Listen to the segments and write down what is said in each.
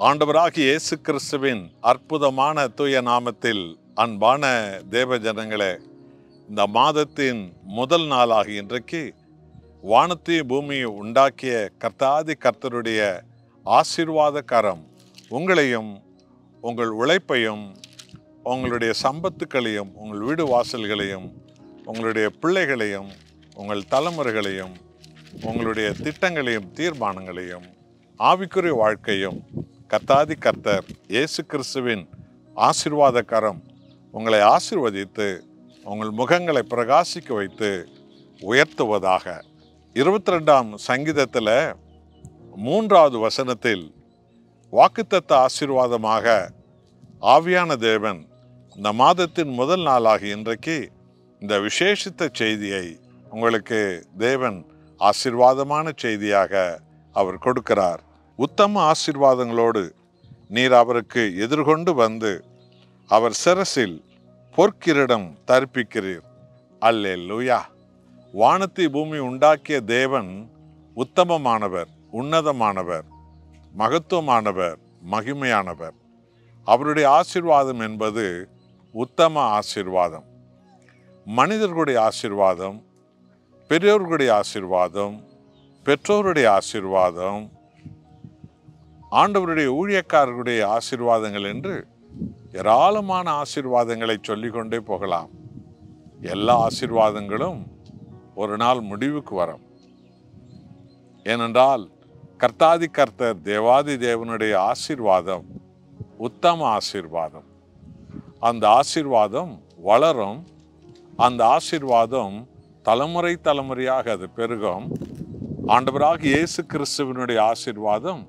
ஆண்டவராகிய இயேசு கிறிஸ்துவின் அற்புதமான தூய நாமத்தில் அன்பான தேவ ஜனங்களே, இந்த மாதத்தின் முதல் நாளாகிய இன்றைக்கு வானத்தையும் பூமியை உண்டாக்கிய கர்த்தாதி கர்த்தருடைய ஆசீர்வாத கரம் உங்களையும் உங்கள் உழைப்பையும் உங்களுடைய சம்பத்துக்களையும் உங்கள் வீடு வாசல்களையும் உங்களுடைய பிள்ளைகளையும் உங்கள் தலைமுறைகளையும் உங்களுடைய திட்டங்களையும் தீர்மானங்களையும் ஆவிக்குரிய வாழ்க்கையும் கர்த்தாதி கர்த்தர் இயேசு கிறிஸ்துவின் ஆசீர்வாத கரம் உங்களை ஆசீர்வதித்து உங்கள் முகங்களை பிரகாசிக்க வைத்து உயர்த்துவதாக. 22ஆம் சங்கீதத்தில் 3வது வசனத்தில் வாக்குத்தத்த ஆசீர்வாதமாக ஆவியான தேவன் இந்த மாதத்தின் முதல் நாளாகி இன்றைக்கு இந்த விசேஷித்த செய்தியை உங்களுக்கு தேவன் ஆசீர்வாதமான செய்தியாக அவர் கொடுக்கிறார். உத்தம ஆசீர்வாதங்களோடு நீர் அவருக்கு எதிர்கொண்டு வந்து அவர் சிரசில் பொற்கிரீடம் தரிப்பிக்கிறீர். அல்லேலூயா. வானத்தை பூமி உண்டாக்கிய தேவன் உத்தமமானவர், உன்னதமானவர், மகத்துவமானவர், மகிமையானவர். அவருடைய ஆசீர்வாதம் என்பது உத்தம ஆசீர்வாதம். மனிதர்களுடைய ஆசீர்வாதம், பெரியோர்களுடைய ஆசீர்வாதம், பெற்றோருடைய ஆசீர்வாதம், ஆண்டவருடைய ஊழியக்காரர்களுடைய ஆசீர்வாதங்கள் என்று ஏராளமான ஆசீர்வாதங்களை சொல்லிக்கொண்டே போகலாம். எல்லா ஆசீர்வாதங்களும் ஒரு நாள் முடிவுக்கு வரும். ஏனென்றால் கர்த்தாதி கர்த்தர் தேவாதி தேவனுடைய ஆசீர்வாதம் உத்தம ஆசீர்வாதம். அந்த ஆசீர்வாதம் வளரும். அந்த ஆசீர்வாதம் தலைமுறை தலைமுறையாக அது பெருகும். ஆண்டவராக இயேசு கிறிஸ்துவினுடைய ஆசீர்வாதம்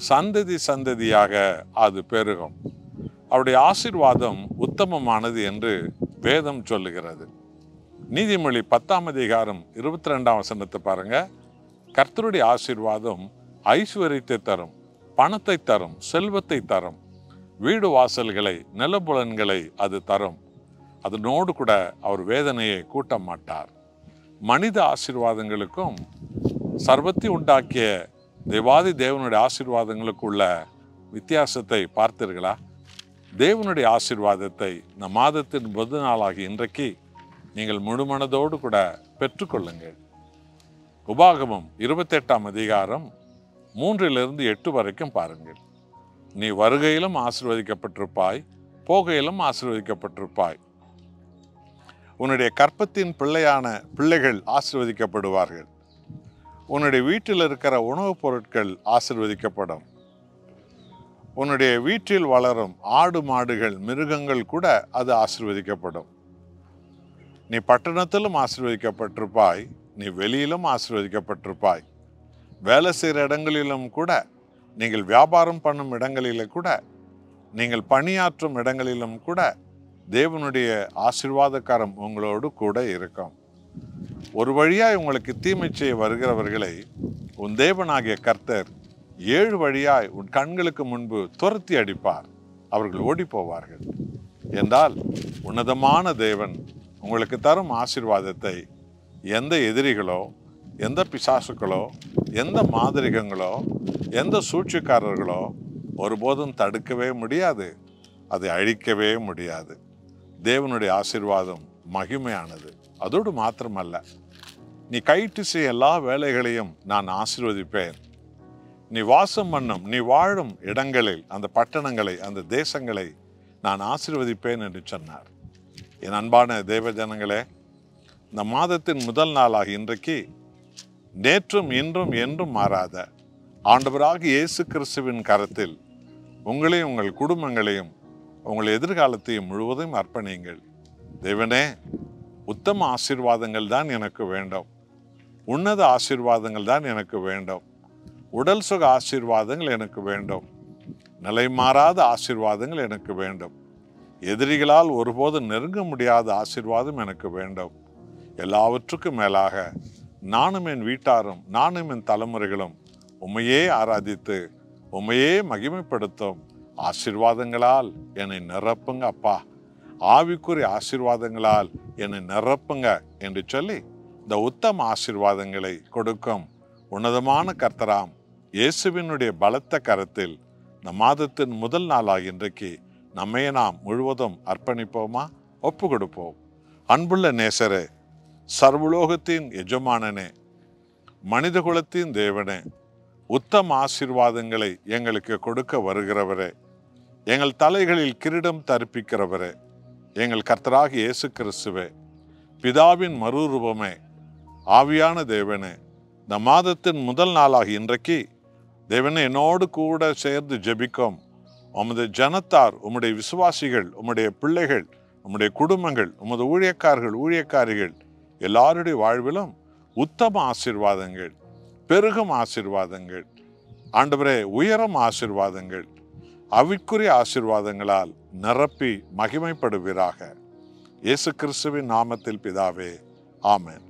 சந்ததி சந்ததியாக அது பெருகும். அவருடைய ஆசீர்வாதம் உத்தமமானது என்று வேதம் சொல்லுகிறது. நீதிமொழி 10ஆம் அதிகாரம் 22ஆம் வசனத்தை பாருங்க. கர்த்தருடைய ஆசீர்வாதம் ஐஸ்வர்யத்தை தரும், பணத்தை தரும், செல்வத்தை தரும், வீடு வாசல்களை, நிலபுலன்களை அது தரும். அதனோடு கூட அவர் வேதனையை கூட்ட மாட்டார். மனித ஆசீர்வாதங்களுக்கும் சர்வத்தை உண்டாக்கிய தேவாதி தேவனுடைய ஆசீர்வாதங்களுக்குள்ள வித்தியாசத்தை பார்த்தீர்களா? தேவனுடைய ஆசீர்வாதத்தை இந்த மாதத்தின் முதல் நாளாகி இன்றைக்கு நீங்கள் முழுமனதோடு கூட பெற்றுக்கொள்ளுங்கள். உபாகமம் 28ஆம் அதிகாரம் 3-8 வரைக்கும் பாருங்கள். நீ வருகையிலும் ஆசீர்வதிக்கப்பட்டிருப்பாய், போகையிலும் ஆசீர்வதிக்கப்பட்டிருப்பாய். உன்னுடைய கற்பத்தின் பிள்ளைகள் ஆசீர்வதிக்கப்படுவார்கள். உன்னுடைய வீட்டில் இருக்கிற உணவுப் பொருட்கள் ஆசீர்வதிக்கப்படும். உன்னுடைய வீட்டில் வளரும் ஆடு மாடுகள் மிருகங்கள் கூட அது ஆசீர்வதிக்கப்படும். நீ பட்டணத்திலும் ஆசீர்வதிக்கப்பட்டிருப்பாய், நீ வெளியிலும் ஆசீர்வதிக்கப்பட்டிருப்பாய். வேலை செய்கிற இடங்களிலும் கூட, நீங்கள் வியாபாரம் பண்ணும் இடங்களிலும் கூட, நீங்கள் பணியாற்றும் இடங்களிலும் கூட தேவனுடைய ஆசீர்வாதக்காரம் உங்களோடு கூட இருக்கும். ஒரு வழியாய் உங்களுக்கு தீமை செய்ய வருகிறவர்களை உன் தேவனாகிய கர்த்தர் 7 வழியாய் உன் கண்களுக்கு முன்பு துரத்தி அடிப்பார். அவர்கள் ஓடி போவார்கள். என்றால் உன்னதமான தேவன் உங்களுக்கு தரும் ஆசீர்வாதத்தை எந்த எதிரிகளோ, எந்த பிசாசுகளோ, எந்த மாதிரிகங்களோ, எந்த சூழ்ச்சிக்காரர்களோ ஒருபோதும் தடுக்கவே முடியாது. அதை அழிக்கவே முடியாது. தேவனுடைய ஆசீர்வாதம் மகிமையானது. அதோடு மாத்திரமல்ல, நீ கைட்டு செய்ய எல்லா வேலைகளையும் நான் ஆசீர்வதிப்பேன். நீ வாசம் பண்ணும், நீ வாழும் இடங்களில், அந்த பட்டணங்களை, அந்த தேசங்களை நான் ஆசீர்வதிப்பேன் என்று சொன்னார். என் அன்பான தேவ ஜனங்களே, இந்த மாதத்தின் முதல் நாளாகி இன்றைக்கு நேற்றும் இன்றும் என்றும் மாறாத ஆண்டவராக இயேசு கிறிஸ்துவின் கரத்தில் உங்களையும் உங்கள் குடும்பங்களையும் உங்கள் எதிர்காலத்தையும் முழுவதும் அர்ப்பணியுங்கள். தேவனே, உத்தம ஆசீர்வாதங்கள் தான் எனக்கு வேண்டும். உன்னத ஆசீர்வாதங்கள் தான் எனக்கு வேண்டும். உடல் சுக ஆசீர்வாதங்கள் எனக்கு வேண்டும். நிலை மாறாத ஆசீர்வாதங்கள் எனக்கு வேண்டும். எதிரிகளால் ஒருபோதும் நெருங்க முடியாத ஆசீர்வாதம் எனக்கு வேண்டும். எல்லாவற்றுக்கும் மேலாக நானும் என் வீட்டாரும் நானும் என் தலைமுறைகளும் உம்மையே ஆராதித்து உம்மையே மகிமைப்படுத்தும் ஆசீர்வாதங்களால் என்னை நிரப்புங்க அப்பா. ஆவிக்குரிய ஆசீர்வாதங்களால் என்னை நிரப்புங்க என்று சொல்லி இந்த உத்தம ஆசீர்வாதங்களை கொடுக்கும் உன்னதமான கர்த்தராம் இயேசுவினுடைய பலத்த கரத்தில் இந்த மாதத்தின் முதல் நாளாக இன்றைக்கு நம்மையே நாம் முழுவதும் அர்ப்பணிப்போமா? ஒப்பு கொடுப்போம். அன்புள்ள நேசரே, சர்வலோகத்தின் எஜமானனே, மனித குலத்தின் தேவனே, உத்தம ஆசீர்வாதங்களை எங்களுக்கு கொடுக்க வருகிறவரே, எங்கள் தலைகளில் கிரீடம் தரிப்பிக்கிறவரே, எங்கள் கர்த்தராகிய இயேசு கிறிஸ்துவே, பிதாவின் மறுரூபமே, ஆவியான தேவனே, இந்த மாதத்தின் முதல் நாளாக இன்றைக்கு தேவனே என்னோடு கூட சேர்ந்து ஜெபிக்கும் உமது ஜனத்தார், உம்முடைய விசுவாசிகள், உம்முடைய பிள்ளைகள், உம்முடைய குடும்பங்கள், உமது ஊழியக்காரிகள் எல்லாருடைய வாழ்விலும் உத்தம ஆசீர்வாதங்கள், பெருகும் ஆசீர்வாதங்கள், ஆண்டவரே உயரும் ஆசீர்வாதங்கள், அவிக்குரிய ஆசீர்வாதங்களால் நிரப்பி மகிமைப்படுவீராக. இயேசு கிறிஸ்துவின் நாமத்தில் பிதாவே, ஆமென்.